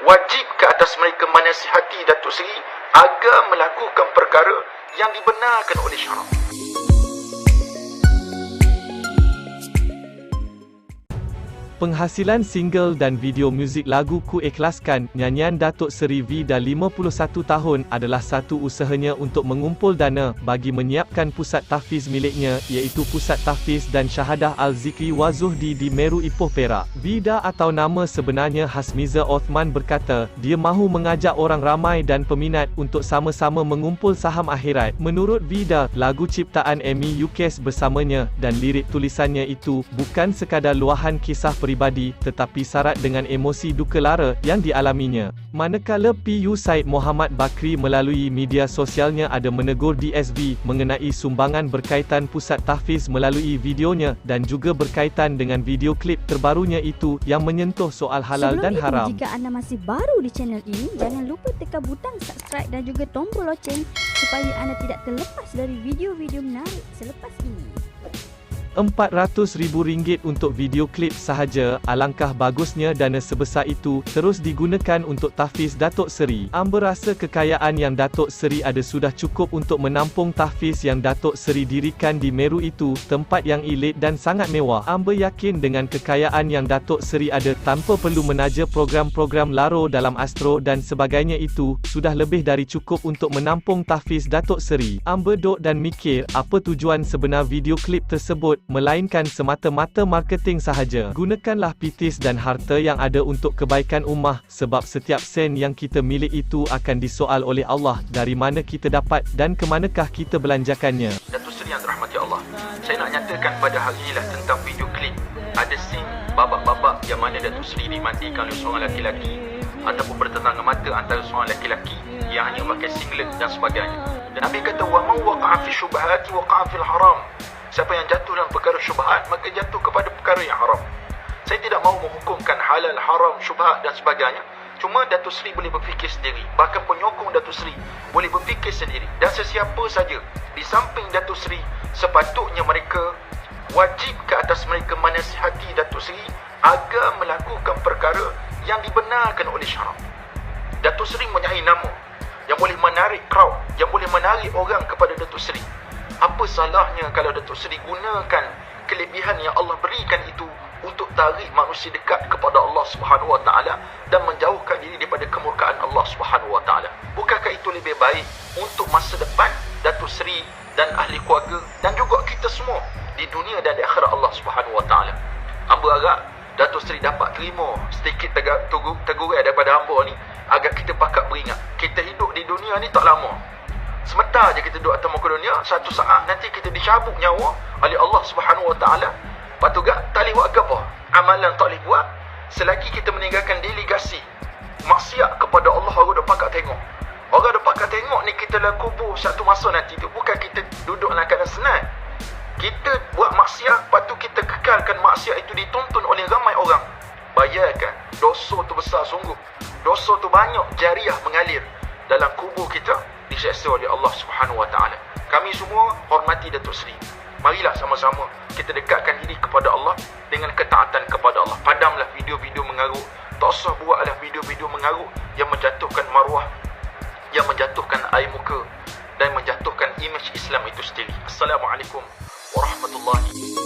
Wajib ke atas mereka menasihati Datuk Seri agar melakukan perkara yang dibenarkan oleh syarak. Penghasilan single dan video muzik lagu Ku Ikhlaskan nyanyian Datuk Seri V dah 51 tahun adalah satu usahanya untuk mengumpul dana bagi menyiapkan pusat tahfiz miliknya, iaitu Pusat Tahfiz dan Syahadah Al-Zikri Wazuhdi di Meru Ipoh Perak. Vida atau nama sebenarnya Hasmiza Othman berkata, dia mahu mengajak orang ramai dan peminat untuk sama-sama mengumpul saham akhirat. Menurut Vida, lagu ciptaan Amy Yukes bersamanya dan lirik tulisannya itu bukan sekadar luahan kisah peribadi, tetapi syarat dengan emosi duka lara yang dialaminya. Manakala PU Said Muhammad Bakri melalui media sosialnya ada menegur DSV mengenai sumbangan berkaitan pusat tahfiz melalui videonya dan juga berkaitan dengan video klip terbarunya itu yang menyentuh soal halal dan haram. Jika anda masih baru di channel ini, jangan lupa tekan butang subscribe dan juga tombol loceng supaya anda tidak terlepas dari video-video menarik selepas ini. RM400,000 untuk video klip sahaja. Alangkah bagusnya dana sebesar itu terus digunakan untuk tahfiz Datuk Seri. Amba rasa kekayaan yang Datuk Seri ada sudah cukup untuk menampung tahfiz yang Datuk Seri dirikan di Meru itu, tempat yang elit dan sangat mewah. Amba yakin dengan kekayaan yang Datuk Seri ada, tanpa perlu menaja program-program laro dalam astro dan sebagainya itu, sudah lebih dari cukup untuk menampung tahfiz Datuk Seri. Amba duk dan mikir, apa tujuan sebenar video klip tersebut, melainkan semata-mata marketing sahaja. Gunakanlah pitis dan harta yang ada untuk kebaikan ummah, sebab setiap sen yang kita milik itu akan disoal oleh Allah, dari mana kita dapat dan ke manakah kita belanjakannya. Datuk Seri yang dirahmati Allah, saya nak nyatakan pada hari inilah tentang video klip. Ada scene babak-babak yang mana Datuk Seri dimandikan oleh seorang lelaki ataupun bertentangan mata antara seorang lelaki yang hanya memakai singlet dan sebagainya. Dan Nabi kata, wa man waqa'a fi syubhati waqa'a fil haram. Siapa yang jatuh dalam perkara syubhat, maka jatuh kepada perkara yang haram. Saya tidak mahu menghukumkan halal, haram, syubhat dan sebagainya. Cuma Datuk Seri boleh berfikir sendiri. Bahkan penyokong Datuk Seri boleh berfikir sendiri. Dan sesiapa saja di samping Datuk Seri, sepatutnya mereka wajib ke atas mereka menasihati Datuk Seri agar melakukan perkara yang dibenarkan oleh syarak. Datuk Seri mempunyai nama yang boleh menarik crowd, yang boleh menarik orang kepada Datuk Seri. Apa salahnya kalau Datuk Seri gunakan kelebihan yang Allah berikan itu untuk tarik manusia dekat kepada Allah Subhanahu Wa Taala dan menjauhkan diri daripada kemurkaan Allah Subhanahu Wa Taala? Bukankah itu lebih baik untuk masa depan Datuk Seri dan ahli keluarga dan juga kita semua di dunia dan di akhirat Allah Subhanahu Wa Taala? Hamba harap Datuk Seri dapat terima sedikit teguran daripada hamba ni agar kita pakat beringat, kita hidup di dunia ni tak lama. Sebentar je kita duduk atas muka dunia, satu saat nanti kita dicabut nyawa oleh Allah Subhanahu Wa Taala. Lepas tu tak boleh buat apa? Amalan tak boleh buat selagi kita meninggalkan delegasi maksiat kepada Allah. Orang dah pakat tengok. Orang dah pakat tengok ni kita dalam kubur satu masa nanti tu. Bukan kita duduk dalam keadaan senang. Kita buat maksiat, lepas tu kita kekalkan maksiat itu ditonton oleh ramai orang. Bayarkan, dosa tu besar sungguh. Dosa tu banyak jariah mengalir dalam kubur kita, diseksa oleh Allah Subhanahu Wa Taala. Kami semua hormati Datuk Seri. Marilah sama-sama kita dekatkan diri kepada Allah dengan ketaatan kepada Allah. Padamlah video-video mengarut. Tak usah buatlah video-video mengarut yang menjatuhkan maruah, yang menjatuhkan air muka dan menjatuhkan imej Islam itu sendiri. Assalamualaikum warahmatullahi